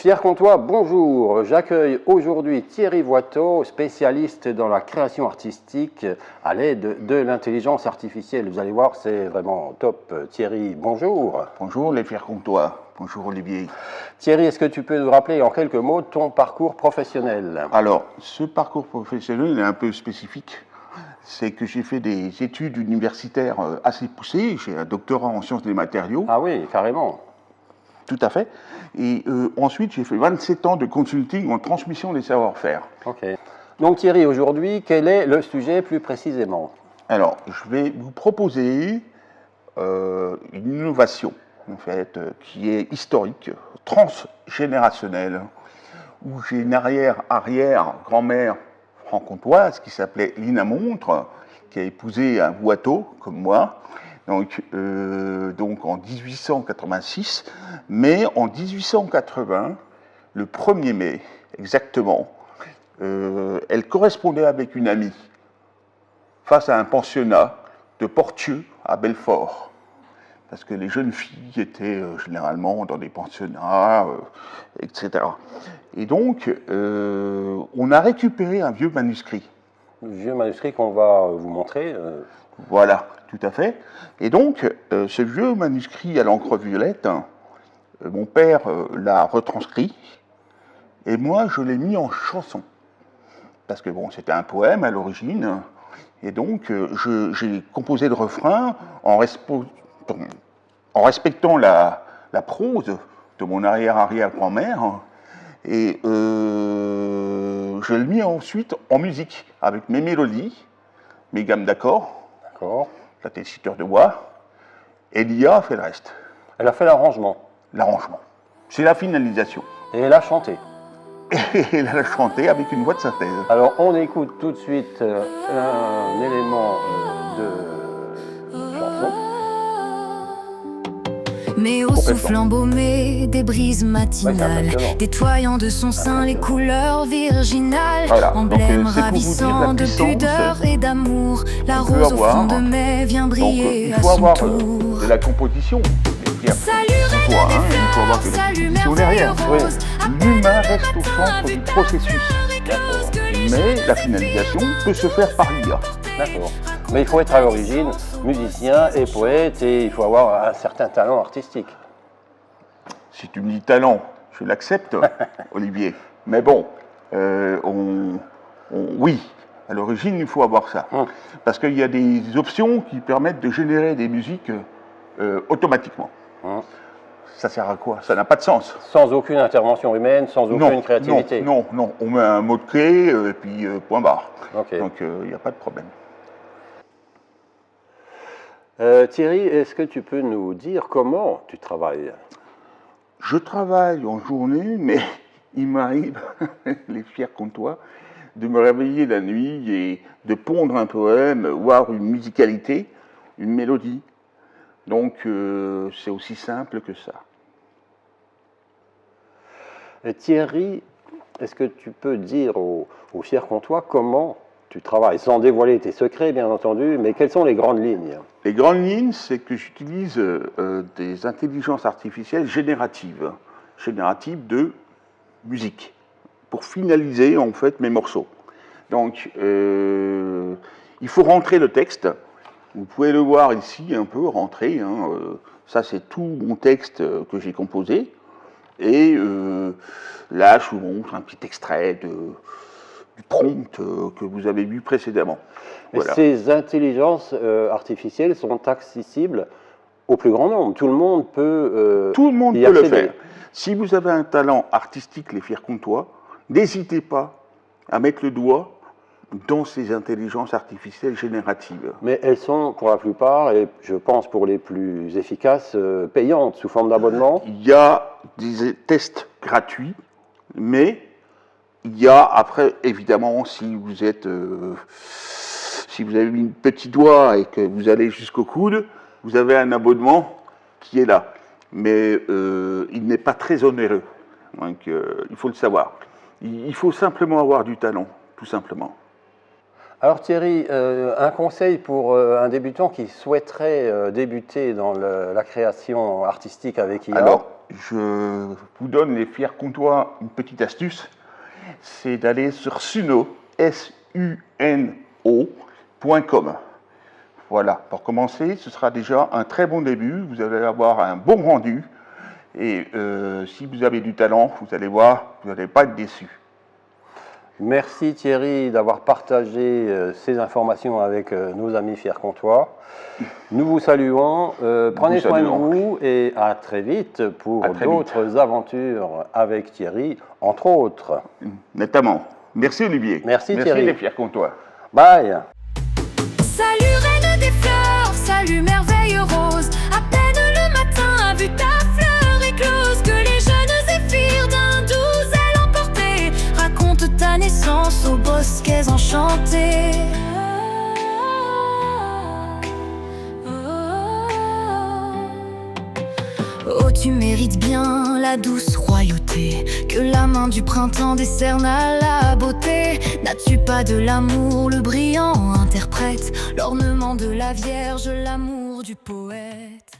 Fier Comtois, bonjour. J'accueille aujourd'hui Thierry Voiteau, spécialiste dans la création artistique à l'aide de l'intelligence artificielle. Vous allez voir, c'est vraiment top. Thierry, bonjour. Bonjour les Fiers Comtois. Bonjour Olivier. Thierry, est-ce que tu peux nous rappeler en quelques mots ton parcours professionnel? Alors, ce parcours professionnel est un peu spécifique. C'est que j'ai fait des études universitaires assez poussées. J'ai un doctorat en sciences des matériaux. Ah oui, carrément. Tout à fait. Et ensuite, j'ai fait 27 ans de consulting en transmission des savoir-faire. Ok. Donc Thierry, aujourd'hui, quel est le sujet plus précisément? Alors, je vais vous proposer une innovation, en fait, qui est historique, transgénérationnelle, où j'ai une arrière-grand-mère franc-comtoise qui s'appelait Lina Montre, qui a épousé un Voiteau, comme moi, donc en 1886, mais en 1880, le 1er mai, exactement, elle correspondait avec une amie face à un pensionnat de Portieux à Belfort, parce que les jeunes filles étaient généralement dans des pensionnats, etc. Et donc, on a récupéré un vieux manuscrit. Le vieux manuscrit qu'on va vous montrer. Voilà, tout à fait. Et donc, ce vieux manuscrit à l'encre violette, mon père l'a retranscrit, et moi, je l'ai mis en chanson. Parce que bon, c'était un poème à l'origine, et donc j'ai composé le refrain en respectant la prose de mon arrière-arrière-grand-mère, et je l'ai mis ensuite en musique, avec mes mélodies, mes gammes d'accords, la tessiture de voix, et l'IA a fait le reste. Elle a fait l'arrangement. L'arrangement. C'est la finalisation. Et elle a chanté. Et elle a chanté avec une voix de synthèse. Alors on écoute tout de suite un élément de chanson. Mais au souffle embaumé des brises matinales, détoyant de son sein les couleurs virginales, voilà. emblème ravissant de pudeur et d'amour, la rose au fond de mai vient briller à son tour. De la composition. Salut reine des fleurs, salut merveille rose. L'humain reste au centre du processus. Mais la finalisation peut se faire par l'IA. D'accord. Mais il faut être à l'origine musicien et poète et il faut avoir un certain talent artistique. Si tu me dis talent, je l'accepte, Olivier. Mais bon, oui, à l'origine, il faut avoir ça. Parce qu'il y a des options qui permettent de générer des musiques automatiquement. Ça sert à quoi? Ça n'a pas de sens. Sans aucune intervention humaine, sans aucune créativité. Non, on met un mot de clé et puis point barre. Okay. Donc il n'y a pas de problème. Thierry, est-ce que tu peux nous dire comment tu travailles? Je travaille en journée, mais il m'arrive, les Fiers Comtois, de me réveiller la nuit et de pondre un poème, voire une musicalité, une mélodie. Donc c'est aussi simple que ça. Thierry, est-ce que tu peux dire aux Fiers Comtois comment tu travailles, sans dévoiler tes secrets bien entendu, mais quelles sont les grandes lignes? Les grandes lignes, c'est que j'utilise des intelligences artificielles génératives de musique, pour finaliser en fait mes morceaux. Donc il faut rentrer le texte. Vous pouvez le voir ici un peu rentré. Ça c'est tout mon texte que j'ai composé. Et là je vous montre un petit extrait du prompt que vous avez vu précédemment. Voilà. Ces intelligences artificielles sont accessibles au plus grand nombre. Tout le monde peut tout le monde peut le faire. Si vous avez un talent artistique, les Fiers Comtois, n'hésitez pas à mettre le doigt dans ces intelligences artificielles génératives. Mais elles sont pour la plupart, et je pense pour les plus efficaces, payantes sous forme d'abonnement. Il y a des tests gratuits, mais il y a après, évidemment, si vous avez mis un petit doigt et que vous allez jusqu'au coude, vous avez un abonnement qui est là. Mais il n'est pas très onéreux. Donc il faut le savoir. Il faut simplement avoir du talent, tout simplement. Alors Thierry, un conseil pour un débutant qui souhaiterait débuter dans la création artistique avec IA? Alors, je vous donne les fiers comtois une petite astuce, c'est d'aller sur suno, suno.com. Voilà, pour commencer, ce sera déjà un très bon début, vous allez avoir un bon rendu, et si vous avez du talent, vous allez voir, vous n'allez pas être déçu. Merci Thierry d'avoir partagé ces informations avec nos amis fiers comtois. Nous vous saluons, prenez soin de vous et à très vite pour d'autres aventures avec Thierry, entre autres. Notamment. Merci Olivier. Merci Thierry. Merci les fiers comtois. Bye. Salut reine des fleurs, salut merveille rose. À peine le matin a vu ta fleur éclose, que les jeunes zéphyrs d'un doux zèle emportés racontent ta naissance aux bosquets enchantés. Oh, tu mérites bien la douce royauté que la main du printemps décerne à la beauté. N'as-tu pas de l'amour, le brillant interprète, l'ornement de la Vierge, l'amour du poète?